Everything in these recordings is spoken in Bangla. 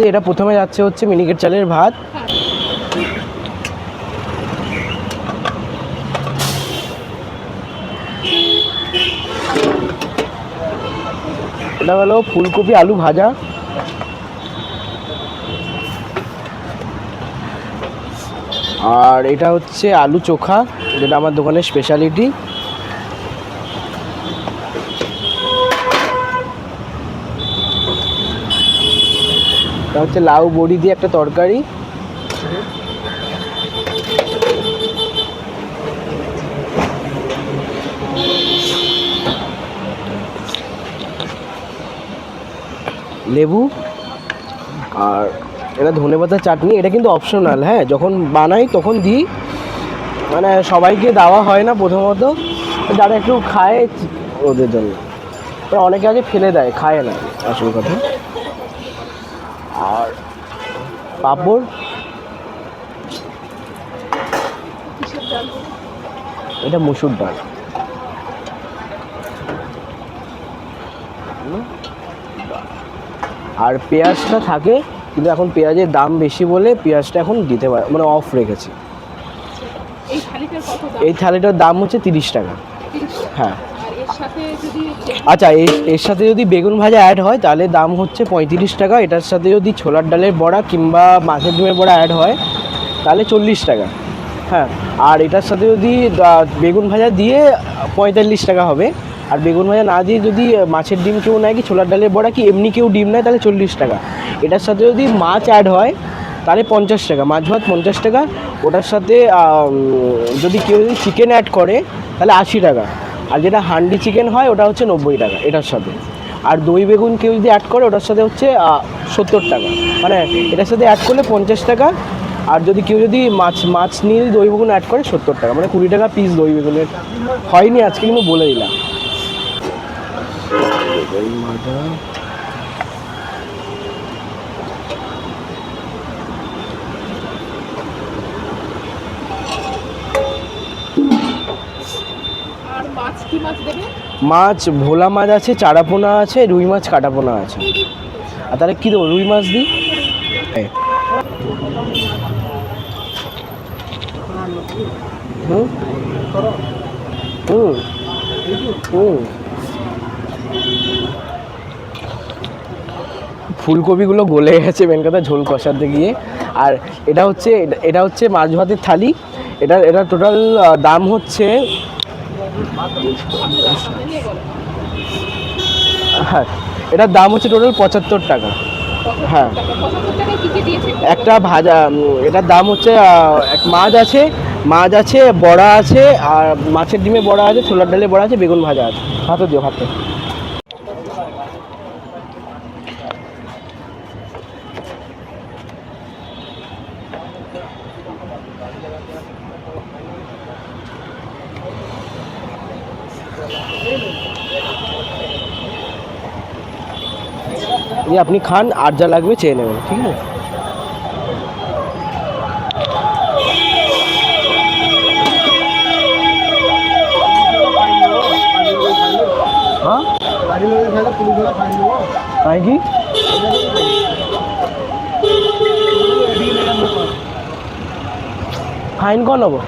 এটা প্রথমে যাচ্ছে হচ্ছে মিনিকেট চালের ভাত, এটা হলো ফুলকপি আলু ভাজা, আর এটা হচ্ছে আলু চোখা, যেটা আমার দোকানের স্পেশালিটি। এটা হচ্ছে লাউ বড়ি দিয়ে একটা তরকারি, লেবু, আর এটা ধনেপাতার চাটনি। এটা কিন্তু অপশনাল, হ্যাঁ, যখন বানাই তখন দিই, মানে সবাইকে দেওয়া হয় না প্রথমত, যারা একটু খায় ওদের জন্য। অনেকে আগে ফেলে দেয়, খায় না আসল কথা। আর পাঁপড়, এটা মুসুর ডাল, আর পেঁয়াজটা থাকে, কিন্তু এখন পেঁয়াজের দাম বেশি বলে পেঁয়াজটা এখন দিতে পারে, মানে অফ রেখেছি। এই থালিটার দাম হচ্ছে 30 টাকা। হ্যাঁ, আচ্ছা, এর সাথে যদি বেগুন ভাজা অ্যাড হয় তাহলে দাম হচ্ছে 35 টাকা। এটার সাথে যদি ছোলার ডালের বড়া কিংবা মাছের ডিমের বড়া অ্যাড হয় তাহলে 40 টাকা। হ্যাঁ, আর এটার সাথে যদি বেগুন ভাজা দিয়ে 45 টাকা হবে, আর বেগুন ভাজা না দিয়ে যদি মাছের ডিম কেউ নেয় কি ছোলার ডালের বড়া কি এমনি কেউ ডিম নেয় তাহলে 40 টাকা। এটার সাথে যদি মাছ অ্যাড হয় তাহলে 50 টাকা, মাছ ভাত 50 টাকা। ওটার সাথে যদি কেউ যদি চিকেন অ্যাড করে তাহলে 80 টাকা, আর যেটা হান্ডি চিকেন হয় ওটা হচ্ছে 90 টাকা এটার সাথে। আর দই বেগুন কেউ যদি অ্যাড করে ওটার সাথে হচ্ছে 70 টাকা, মানে এটার সাথে অ্যাড করলে 50 টাকা। আর যদি কেউ যদি মাছ নিয়ে দই বেগুন অ্যাড করে 70 টাকা, মানে 20 টাকা পিস দই বেগুনের। হয়নি আজকে, কিন্তু বলে দিলাম। মাছ ভোলা মাছ আছে, চারাপোনা আছে, রুই মাছ কাটাপোনা আছে। আর তাহলে কী দেবো, রুই মাছ দিই। হুম হুম হুম ফুলকপিগুলো গলে গেছে মেন কথা ঝোল কষাতে গিয়ে। আর এটা হচ্ছে মাছ ভাতের থালি। এটা টোটাল দাম হচ্ছে, হ্যাঁ, এটার দাম হচ্ছে টোটাল 75 টাকা। হ্যাঁ, একটা ভাজা, এটার দাম হচ্ছে এক মাছ আছে, বড়া আছে, আর মাছের ডিমে বড়া আছে, ছোলার ডালে বড়া আছে, বেগুন ভাজা আছে। ভাতও দিও, ভাতটা আপনি খান, আর যা লাগবে চেয়ে নেবেন, ঠিক আছে। हाँ কি ফাইন কন হবো?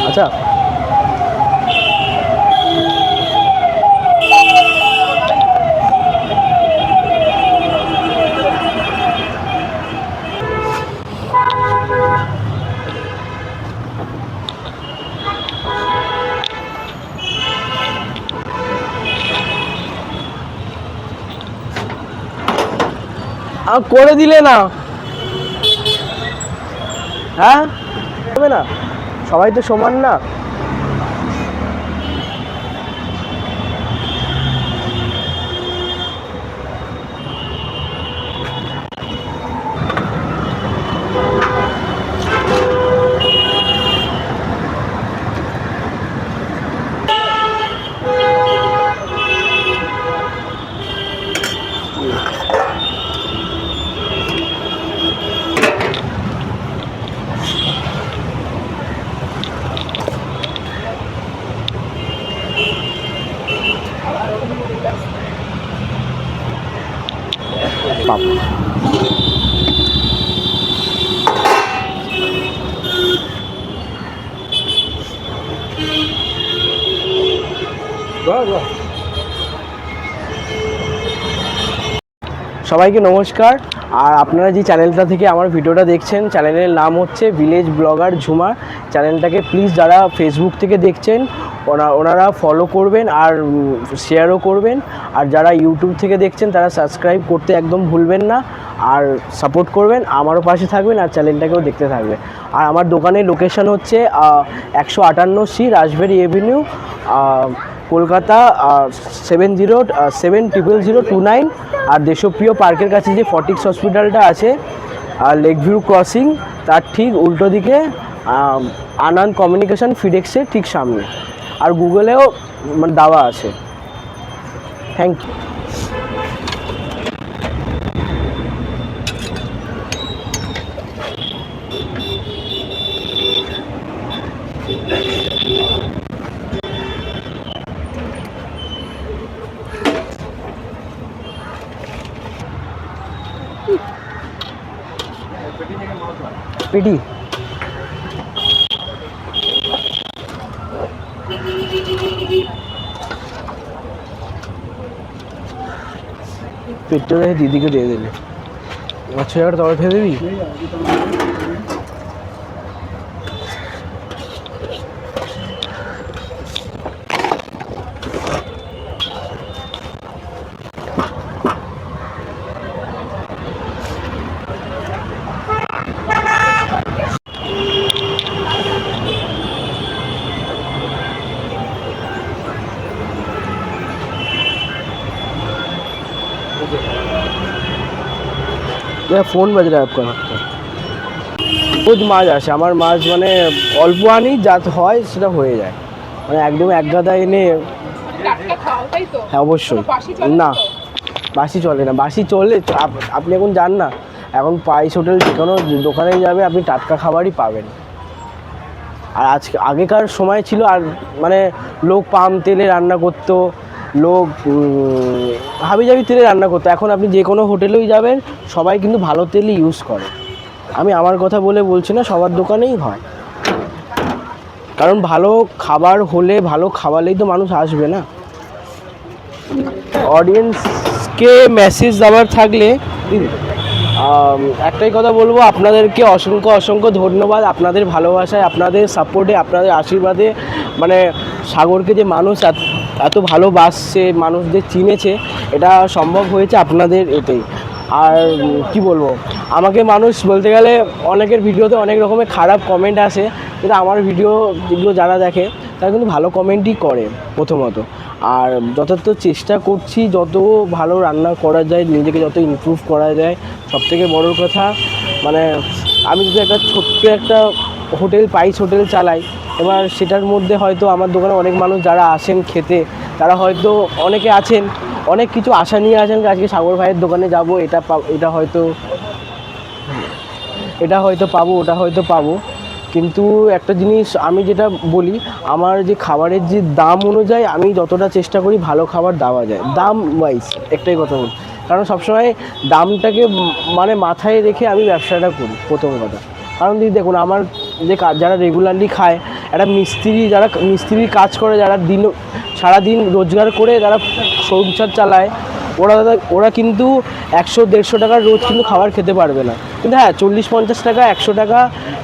আচ্ছা, করে দিলে না, হ্যাঁ হবে না, সবাই তো সমান না। পাবো। সবাইকে নমস্কার। আর আপনারা যে চ্যানেলটা থেকে আমার ভিডিওটা দেখছেন, চ্যানেলের নাম হচ্ছে ভিলেজ ব্লগার ঝুমা। চ্যানেলটাকে প্লিজ যারা ফেসবুক থেকে দেখছেন ওনারা ফলো করবেন আর শেয়ারও করবেন। আর যারা ইউটিউব থেকে দেখছেন তারা সাবস্ক্রাইব করতে একদম ভুলবেন না, আর সাপোর্ট করবেন, আমারও পাশে থাকবেন আর চ্যানেলটাকেও দেখতে থাকবেন। আর আমার দোকানের লোকেশন হচ্ছে 158C রাসবেরি এভিনিউ, কলকাতা 707029। আর দেশপ্রিয় পার্কের কাছে যে ফর্টিক্স হসপিটালটা আছে আর লেক ভিউ ক্রসিং তার ঠিক উল্টো দিকে আনন্দ কমিউনিকেশন ফিডেক্সের ঠিক সামনে। আর গুগলেও মানে দেওয়া আছে। Thank you. পেটি পেটটা দিদিকে দিয়ে দিলে 6000 তবে ফেলে দিবি। ফোন বাজে আপনার রোজ মাছ আসে আমার। মাছ মানে অল্প আনি, যা হয় সেটা হয়ে যায়, মানে একদম এক গাদা এনে। হ্যাঁ অবশ্যই। না বাসি চলে না, বাসি চলে আপনি এখন যান না, এখন পাইস হোটেল যে কোনো দোকানে যাবে আপনি টাটকা খাবারই পাবেন। আর আগেকার সময় ছিল আর মানে লোক পাম তেলে রান্না করতো, লোক হাবিজাবি তেলে রান্না করতো। এখন আপনি যে কোনো হোটেলেই যাবেন সবাই কিন্তু ভালো তেলই ইউজ করে। আমি আমার কথা বলে বলছি না, সবার দোকানেই হয়, কারণ ভালো খাবার হলে ভালো খাওয়ালেই তো মানুষ আসবে না। অডিয়েন্সকে মেসেজ দেওয়ার থাকলে একটাই কথা বলবো, আপনাদেরকে অসংখ্য অসংখ্য ধন্যবাদ। আপনাদের ভালোবাসায়, আপনাদের সাপোর্টে, আপনাদের আশীর্বাদে মানে সাগরকে যে মানুষ এত ভালোবাসছে, মানুষদের চিনেছে, এটা সম্ভব হয়েছে আপনাদের এতেই। আর কি বলবো, আমাকে মানুষ বলতে গেলে অনেকের ভিডিওতে অনেক রকমের খারাপ কমেন্ট আসে, কিন্তু আমার ভিডিও যেগুলো যারা দেখে তারা কিন্তু ভালো কমেন্টই করে প্রথমত। আর যথার্থ চেষ্টা করছি যত ভালো রান্না করা যায়, নিজেকে যত ইমপ্রুভ করা যায়। সবথেকে বড় কথা মানে আমি যদি একটা ছোট্ট একটা হোটেল, পাইস হোটেল চালাই, এবার সেটার মধ্যে হয়তো আমার দোকানে অনেক মানুষ যারা আসেন খেতে, তারা হয়তো অনেকে আছেন অনেক কিছু আশা নিয়ে আসেন, আজকে সাগর ভাইয়ের দোকানে যাব, এটা হয়তো পাবো, ওটা হয়তো পাবো। কিন্তু একটা জিনিস আমি যেটা বলি, আমার যে খাবারের যে দাম অনুযায়ী আমি যতটা চেষ্টা করি ভালো খাবার দেওয়া যায়, দাম ওয়াইজ একটাই কথা বলি, কারণ সবসময় দামটাকে মানে মাথায় রেখে আমি ব্যবসাটা করি প্রথম কথা। কারণ দেখুন আমার যে যারা রেগুলারলি খায়, একটা যারা মিস্ত্রির কাজ করে, যারা সারাদিন রোজগার করে যারা সংসার চালায়, ওরা কিন্তু 100-150 টাকার রোজ কিন্তু খাবার খেতে পারবে না, কিন্তু হ্যাঁ 40-50 টাকা 100 টাকা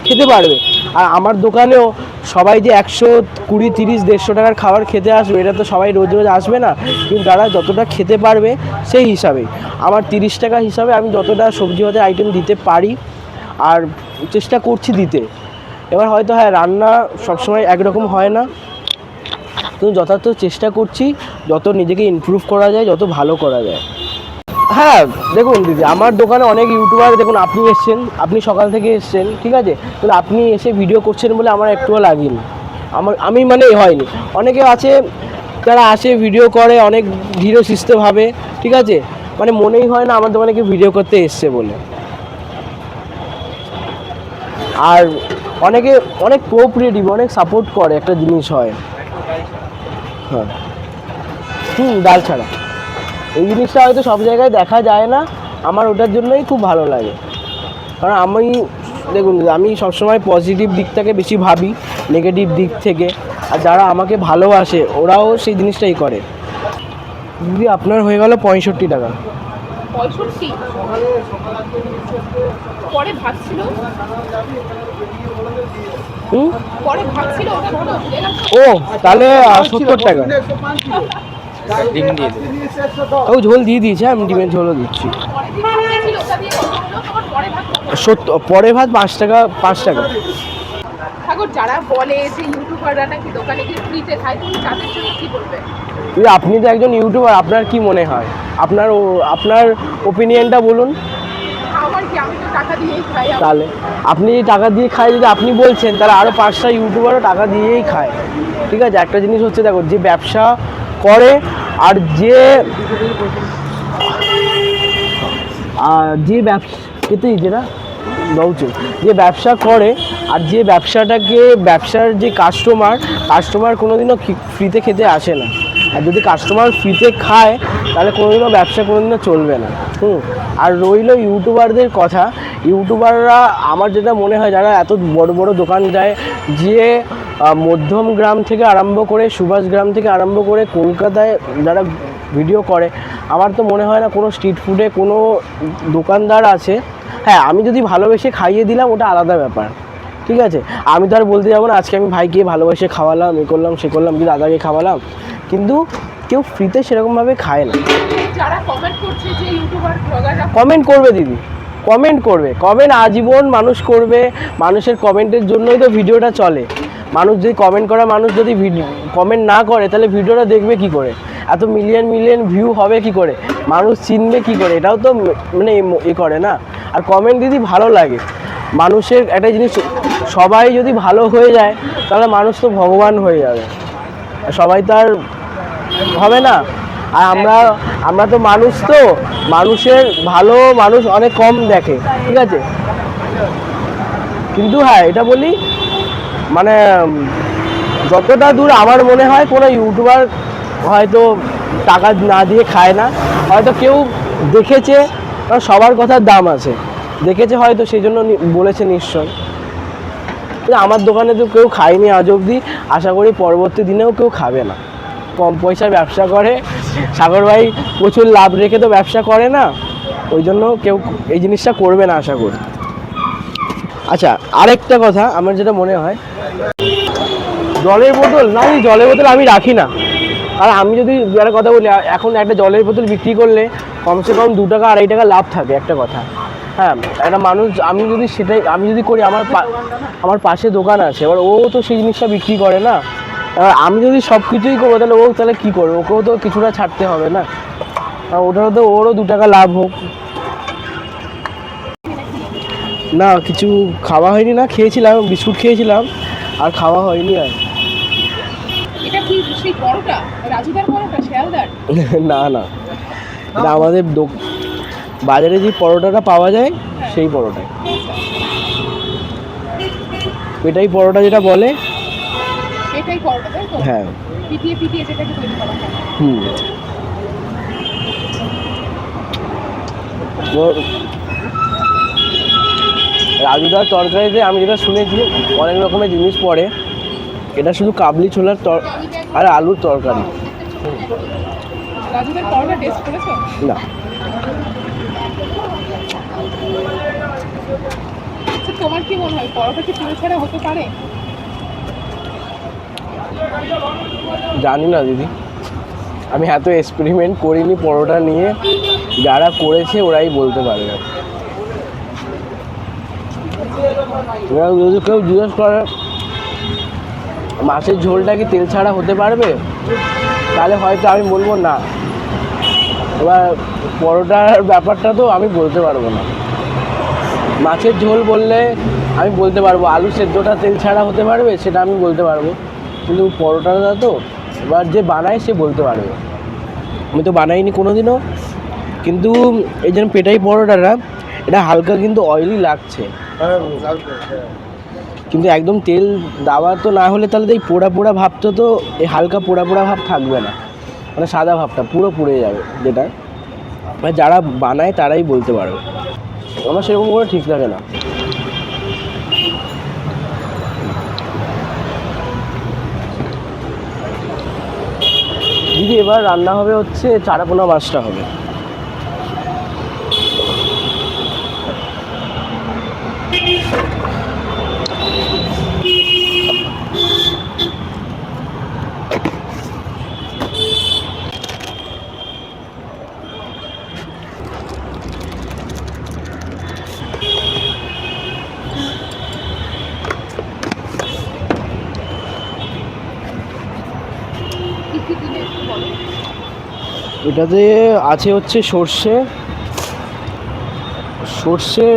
খেতে পারবে। আর আমার দোকানেও সবাই যে 120-30-150 টাকার খাবার খেতে আসবে, এটা তো সবাই রোজ রোজ আসবে না, কিন্তু তারা যতটা খেতে পারবে সেই হিসাবেই আমার 30 টাকা হিসাবে আমি যতটা সবজি ভাতের আইটেম দিতে পারি আর চেষ্টা করছি দিতে। এবার হয়তো হ্যাঁ রান্না সবসময় একরকম হয় না, কিন্তু যথার্থ চেষ্টা করছি যত নিজেকে ইমপ্রুভ করা যায়, যত ভালো করা যায়। হ্যাঁ দেখুন দিদি, আমার দোকানে অনেক ইউটিউবার, দেখুন আপনি এসছেন, আপনি সকাল থেকে এসছেন, ঠিক আছে, কিন্তু আপনি এসে ভিডিও করছেন বলে আমার একটুও লাগেনি, আমি মানে হয়নি। অনেকে আছে যারা আসে ভিডিও করে অনেক ধীরে সুস্থভাবে, ঠিক আছে, মানে মনেই হয় না আমার দোকানে কেউ ভিডিও করতে এসছে বলে। আর অনেকে অনেক কোঅপারেটিভ, অনেক সাপোর্ট করে, একটা জিনিস হয়। হ্যাঁ ডাল ছাড়া এই জিনিসটা হয়তো সব জায়গায় দেখা যায় না, আমার ওটার জন্যই খুব ভালো লাগে। কারণ আমি দেখুন, আমি সবসময় পজিটিভ দিকটাকে বেশি ভাবি নেগেটিভ দিক থেকে, আর যারা আমাকে ভালোবাসে ওরাও সেই জিনিসটাই করে। দিদি আপনার হয়ে গেল 65 টাকা। 65 পরে ভাত ছিল, পরে ভাত ছিল ওটা ধরো ভুলে গেছো। ও তাহলে 70 টাকা। ডিম দিয়ে দেবো। ও ঝোল দিয়ে দিয়েছে, আমি ডিমের ঝোলও দিচ্ছি। পরে যে ভাতটা ছিল ওটা দিয়ে কত হলো তোমার পরে ভাত? 70 পরে ভাত 5 টাকা, 5 টাকা। ঠাকুর যারা বলে যে ইউটিউবাররা নাকি দোকানে গিয়ে ফ্রিতে খায়, তুমি তাদের জন্য কি বলবে? আপনি তো একজন ইউটিউবার, আপনার কি মনে হয়? আপনার ওপিনিয়নটা বলুন। আমার কি, আমি তো টাকা দিয়েই খাই। তাহলে আপনি টাকা দিয়ে খায় যদি আপনি বলছেন, তাহলে আরও 5টা ইউটিউবারও টাকা দিয়েই খায়। ঠিক আছে, একটা জিনিস হচ্ছে দেখো, যে ব্যবসা করে আর যে ব্যবসা পেতেই যেটা বলছে, যে ব্যবসা করে আর যে ব্যবসার যে কাস্টমার কোনোদিনও ফ্রিতে খেতে আসে না। আর যদি কাস্টমার ফ্রিতে খায় তাহলে কোনোদিনও ব্যবসা কোনোদিনও চলবে না। আর রইল ইউটিউবারদের কথা, ইউটিউবাররা আমার যেটা মনে হয়, যারা এত বড় বড় দোকান দেয়, যে মধ্যম গ্রাম থেকে আরম্ভ করে সুভাষ গ্রাম থেকে আরম্ভ করে কলকাতায় যারা ভিডিও করে, আমার তো মনে হয় না কোনো স্ট্রিট ফুডে কোনো দোকানদার আছে। হ্যাঁ, আমি যদি ভালোবেসে খাইয়ে দিলাম ওটা আলাদা ব্যাপার, ঠিক আছে। আমি তো আর বলতে যাবো না আজকে আমি ভাইকে ভালোবেসে খাওয়ালাম, এ করলাম সে করলাম, কি দাদাকে খাওয়ালাম, কিন্তু কেউ ফ্রিতে সেরকমভাবে খায় না। যারা কমেন্ট করছে যে ইউটিউবার ব্লগাররা, কমেন্ট করবে দিদি, কমেন্ট আজীবন মানুষ করবে। মানুষের কমেন্টের জন্যই তো ভিডিওটা চলে। মানুষ যদি মানুষ যদি কমেন্ট না করে, তাহলে ভিডিওটা দেখবে কি করে? এত মিলিয়ন ভিউ হবে কি করে? মানুষ চিনবে কি করে? এটাও তো মানে এ করে না। আর কমেন্ট দিদি ভালো লাগে মানুষের। একটা জিনিস, সবাই যদি ভালো হয়ে যায় তাহলে মানুষ তো ভগবান হয়ে যাবে, সবাই তো আর হবে না। আর আমরা তো মানুষ, তো মানুষের ভালো মানুষ অনেক কম দেখে, ঠিক আছে। কিন্তু হ্যাঁ, এটা বলি মানে যতটা দূর আমার মনে হয়, কোনো ইউটিউবার হয়তো টাকা না দিয়ে খায় না। হয়তো কেউ দেখেছে, সবার কথার দাম আছে, দেখেছে হয়তো সেই জন্য বলেছে নিশ্চয়। আমার দোকানে তো কেউ খায়নি আজ অবধি, আশা করি পরবর্তী দিনেও কেউ খাবে না। কম পয়সার ব্যবসা করে, সাগর ভাই প্রচুর লাভ রেখে তো ব্যবসা করে না, ওই জন্য কেউ এই জিনিসটা করবে না আশা করি। আচ্ছা, আরেকটা কথা আমার যেটা মনে হয়, জলের বোতল আমি রাখি না। আর আমি যদি একটা কথা বলি, এখন একটা জলের বোতল বিক্রি করলে কমসে কম 2 টাকা 2.5 টাকা লাভ থাকে, একটা কথা। হ্যাঁ, একটা মানুষ, আমি যদি করি, আমার পাশে দোকান আছে, এবার ও তো সেই জিনিসটা বিক্রি করে না। এবার আমি যদি সব কিছুই করবো, তাহলে কী করবে? ওকেও তো কিছুটা ছাড়তে হবে না, ওটাও তো ওরও 2 টাকা লাভ হোক। না, কিছু খাওয়া হয়নি, না খেয়েছিলাম, বিস্কুট খেয়েছিলাম, আর খাওয়া হয়নি। আর এটা কি সেই পরোটা, রাজুদার পরোটা, শিয়ালদার? না, এটা আমাদের বাজারে যে পরোটাটা পাওয়া যায় সেই পরোটাই, এটাই পরোটা যেটা বলে, এটাই পরোটা, তাই তো? হ্যাঁ, পিটিয়ে যেটাকে তৈরি করা হয়। রাজুদার তরকারিতে আমি যেটা শুনেছি অনেক রকমের জিনিস পড়ে, এটা শুধু কাবলি ছোলার আর আলুর তরকারি। রাজুদার পরোটা টেস্ট করেছো? না। আচ্ছা, তোমার কি মনে হয় পরোটা কি তেল ছাড়া হতে পারে? জানি না দিদি, আমি এত এক্সপেরিমেন্ট করিনি পরোটা নিয়ে, যারা করেছে ওরাই বলতে পারবে। যদি কেউ জিজ্ঞেস করে মাছের ঝোলটা কি তেল ছাড়া হতে পারবে, তাহলে হয়তো আমি বলবো না। এবার পরোটার ব্যাপারটা তো আমি বলতে পারবো না। মাছের ঝোল বললে আমি বলতে পারবো, আলু সেদ্ধটা তেল ছাড়া হতে পারবে সেটা আমি বলতে পারবো, কিন্তু পরোটাটা তো এবার যে বানায় সে বলতে পারবে। আমি তো বানাইনি কোনো দিনও, কিন্তু এই যেন পেটাই পরোটাটা, এটা হালকা কিন্তু অয়েলি লাগছে, কিন্তু একদম তেল দেওয়া তো না হলে তাহলে এই পোড়া ভাবটা তো, এই হালকা পোড়া ভাব থাকবে না, মানে সাদা ভাবটা পুরো পুড়ে যাবে যেটা। মানে যারা বানায় তারাই বলতে পারবে, আমার সেরকম করে ঠিক লাগে না। দিদি এবার রান্না হবে হচ্ছে চারাপোনা মাছটা হবে। কি কি দিলে একটু বলো। এটাতে আছে হচ্ছে সর্ষে, সর্ষে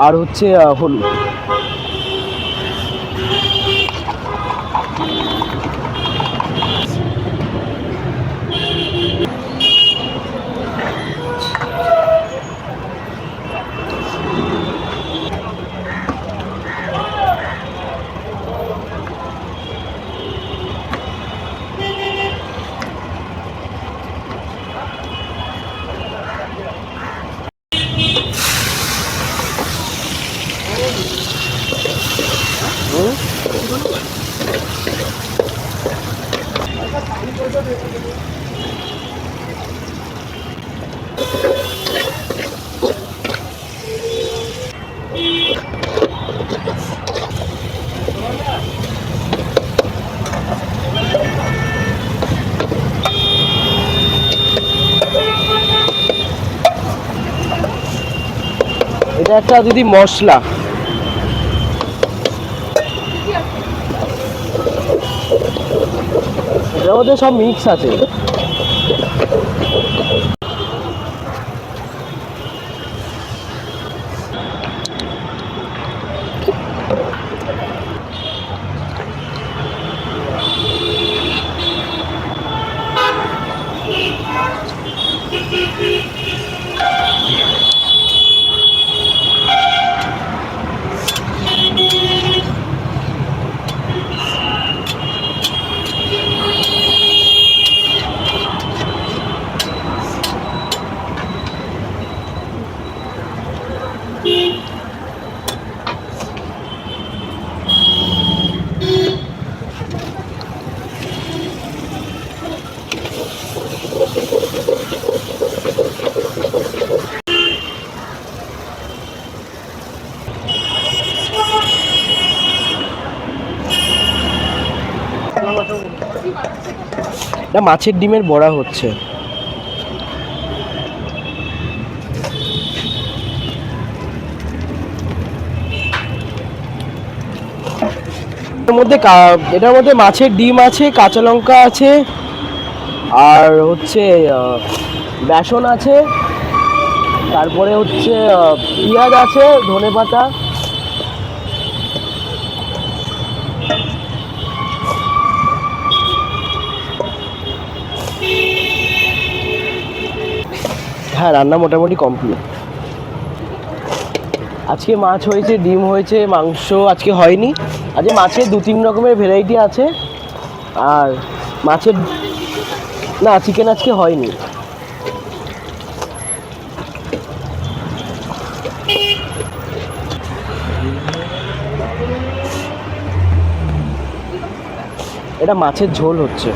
আর হচ্ছে হলুদ। এটা একটা দিদি মশলা, এটার মধ্যে সব মিক্স আছে। এটা মাছের ডিমের বড়া হচ্ছে। এটার মধ্যে মাছের ডিম আছে, কাঁচা লঙ্কা আছে, আর হচ্ছে বেসন আছে, তারপরে হচ্ছে পেঁয়াজ আছে, ধনেপাতা, হ্যাঁ রান্না মোটামুটি কমপ্লিট। আজকে মাছ হয়েছে, ডিম হয়েছে, মাংস আজকে হয়নি। আজকে মাছের 2-3 রকমের ভ্যারাইটি আছে, আর মাছের না চিকেন আজকে হয়নি। এটা মাছের ঝোল হচ্ছে।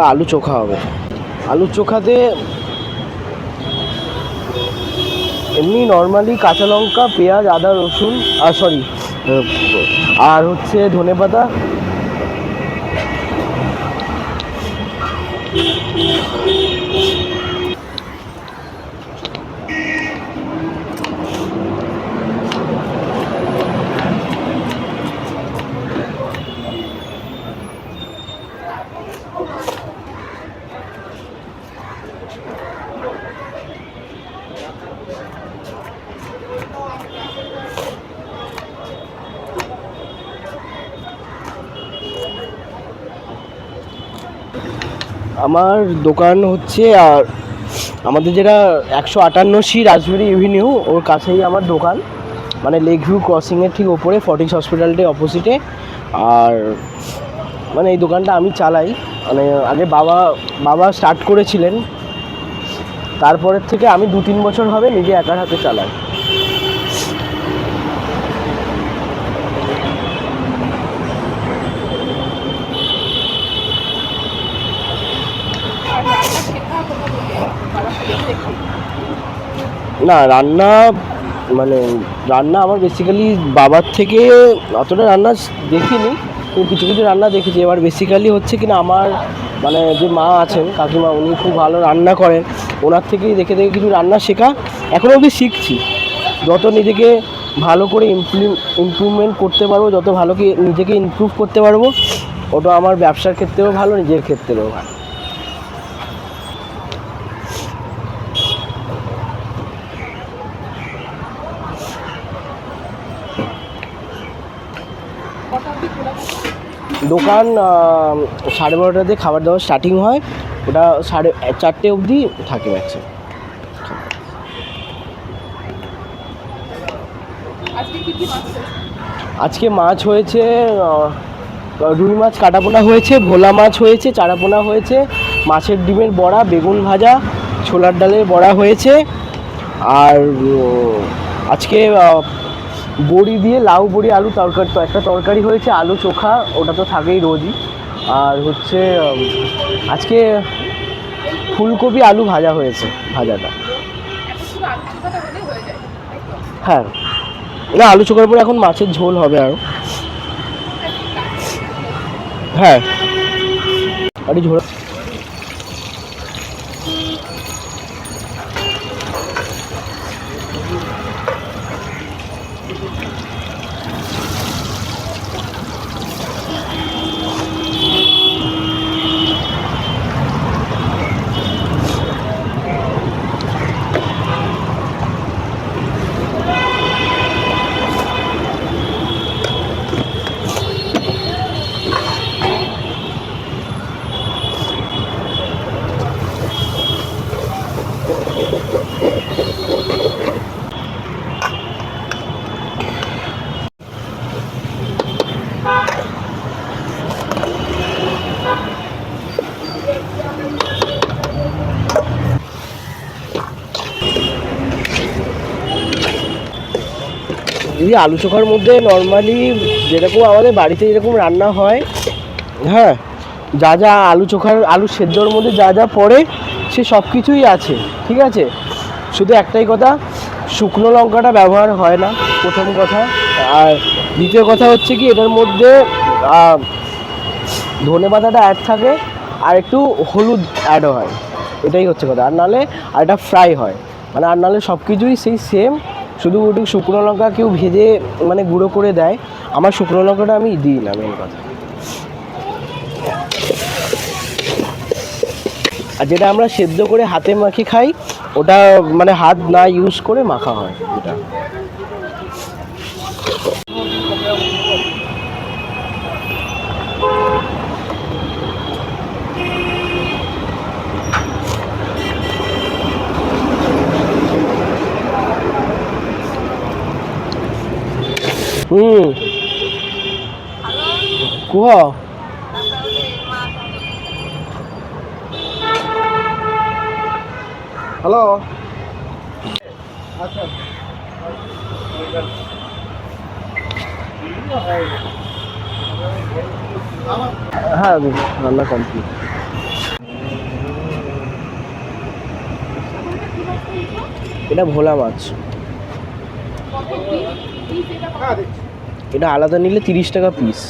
কিংবা আলু চোখা হবে। আলু চোখাতে এমনি নর্মালি কাঁচা লঙ্কা, পেঁয়াজ, আদা, রসুন আর হচ্ছে ধনেপাতা, আমার দোকান হচ্ছে আর আমাদের যেটা 158C রাজবাড়ি এভিনিউ ওর কাছেই আমার দোকান, মানে লেক ভিউ ক্রসিংয়ের ঠিক ওপরে ফর্টিস হসপিটালটির অপোজিটে। আর মানে এই দোকানটা আমি চালাই, মানে আগে বাবা স্টার্ট করেছিলেন, তারপরের থেকে আমি 2-3 বছর হবে নিজে একার হাতে চালাই। আর রান্না শেখা কোনো বাবা দেখি না রান্না আমার বেসিক্যালি বাবার থেকে অতটা রান্না দেখিনি, কিন্তু কিছু কিছু রান্না দেখেছি। এবার বেসিক্যালি হচ্ছে কিনা আমার মানে যে মা আছেন কাকিমা, উনি খুব ভালো রান্না করেন, ওনার থেকেই দেখে দেখে কিছু রান্না শেখা, এখনও অবধি শিখছি। যত নিজেকে ভালো করে ইমপ্রুভমেন্ট করতে পারবো, যত ভালো কি নিজেকে ইমপ্রুভ করতে পারবো, ওটা আমার ব্যবসার ক্ষেত্রেও ভালো, নিজের ক্ষেত্রেও ভালো। কটা অবধি খোলা থাকে? দোকান 12:30 খাবার দাবার স্টার্টিং হয়, ওটা 4:30 অবধি থাকে ম্যাক্সিমাম। আজকে কি কি মাছ হয়েছে? আজকে মাছ হয়েছে, রুই মাছ কাটাপোনা হয়েছে, ভোলা মাছ হয়েছে, চারাপোনা হয়েছে, মাছের ডিমের বড়া, বেগুন ভাজা, ছোলার ডালের বড়া হয়েছে। আর আজকে বড়ি দিয়ে লাউ বড়ি আলু তরকারি, তো একটা তরকারি হয়েছে, আলু চোখা, ওটা তো থাকেই রোজই। আর হচ্ছে আজকে ফুলকপি আলু ভাজা হয়েছে, ভাজাটা। এখন শুধু আলু চোখাটা হলেই হয়ে যায়, তাই তো? হ্যাঁ, না আলু চোখার পরে এখন মাছের ঝোল হবে আরও। হ্যাঁ, আর ঝোল। এই আলু চোখার মধ্যে নর্মালি যেরকম আমাদের বাড়িতে যেরকম রান্না হয়, হ্যাঁ, যা যা আলু সেদ্ধর মধ্যে যা যা পড়ে সে সব কিছুই আছে, ঠিক আছে। শুধু একটাই কথা, শুকনো লঙ্কাটা ব্যবহার হয় না, প্রথম কথা। আর দ্বিতীয় কথা হচ্ছে কি, এটার মধ্যে ধনেপাতাটা অ্যাড থাকে, আর একটু হলুদ অ্যাডও হয়, এটাই হচ্ছে কথা। আর নাহলে আর এটা ফ্রাই হয়, মানে আর নাহলে সব কিছুই সেই সেম, শুধু একটু শুকনো লঙ্কা কেউ ভেজে মানে গুঁড়ো করে দেয়, আমার শুকনো লঙ্কাটা আমি দিই না, মেন কথা। আর যেটা আমরা সেদ্ধ করে হাতে মাখি খাই, ওটা মানে হাত না ইউজ করে মাখা হয় এটা। କୁହ। হ্যালো, আচ্ছা হ্যাঁ রান্না কমপ্লিট। এটা ভোলা মাছ। কত পিস? পিস এটা কত? এটা আলাদা নিলে 30 টাকা পিস।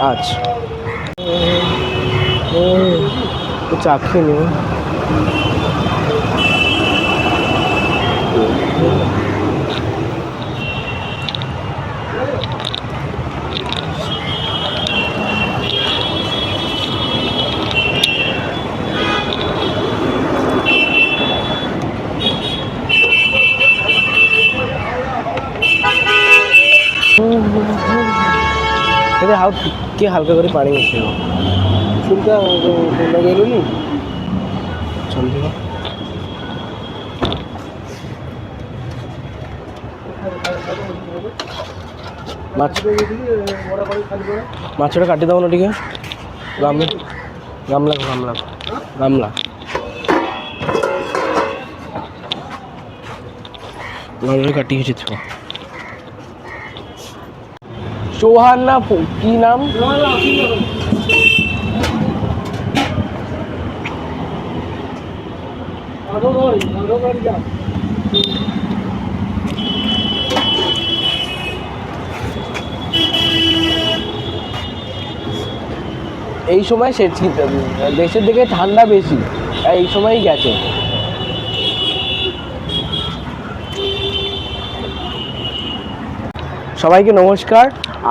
আচ্ছা তো চা খেয়ে নিও। এতে কে হালকা করে পানি মিশিয়ে দাও। চুলটা বেরোনি চলবে মাছটা কাটি দাও না, ঠিক আছে? গামলা গামলা গামলা গামলা গামলা কাটিয়েছি তো। সোহান না কি নাম? এই সময় দেশের দিকে ঠান্ডা বেশি, এই সময়ই গেছে। সবাইকে নমস্কার।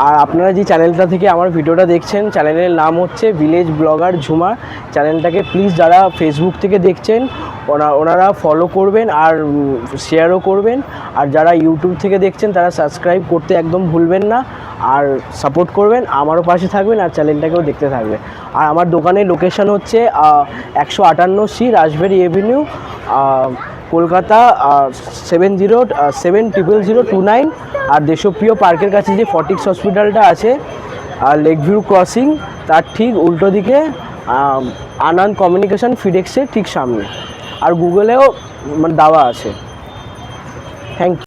আর আপনারা যে চ্যানেলটা থেকে আমার ভিডিওটা দেখছেন, চ্যানেলের নাম হচ্ছে ভিলেজ ব্লগার ঝুমা। চ্যানেলটাকে প্লিজ যারা ফেসবুক থেকে দেখছেন ওনারা ফলো করবেন আর শেয়ারও করবেন। আর যারা ইউটিউব থেকে দেখছেন তারা সাবস্ক্রাইব করতে একদম ভুলবেন না, আর সাপোর্ট করবেন, আমারও পাশে থাকবেন আর চ্যানেলটাকেও দেখতে থাকবেন। আর আমার দোকানের লোকেশন হচ্ছে 158C রাসবেরি এভিনিউ, কলকাতা 707029। আর দেশপ্রিয় পার্কের কাছে যে ফর্টিক্স হসপিটালটা আছে আর লেক ভিউ ক্রসিং তার ঠিক উল্টো দিকে আনন্দ কমিউনিকেশন ফিডেক্সের ঠিক সামনে। আর গুগলেও মানে দেওয়া আছে। Thank you.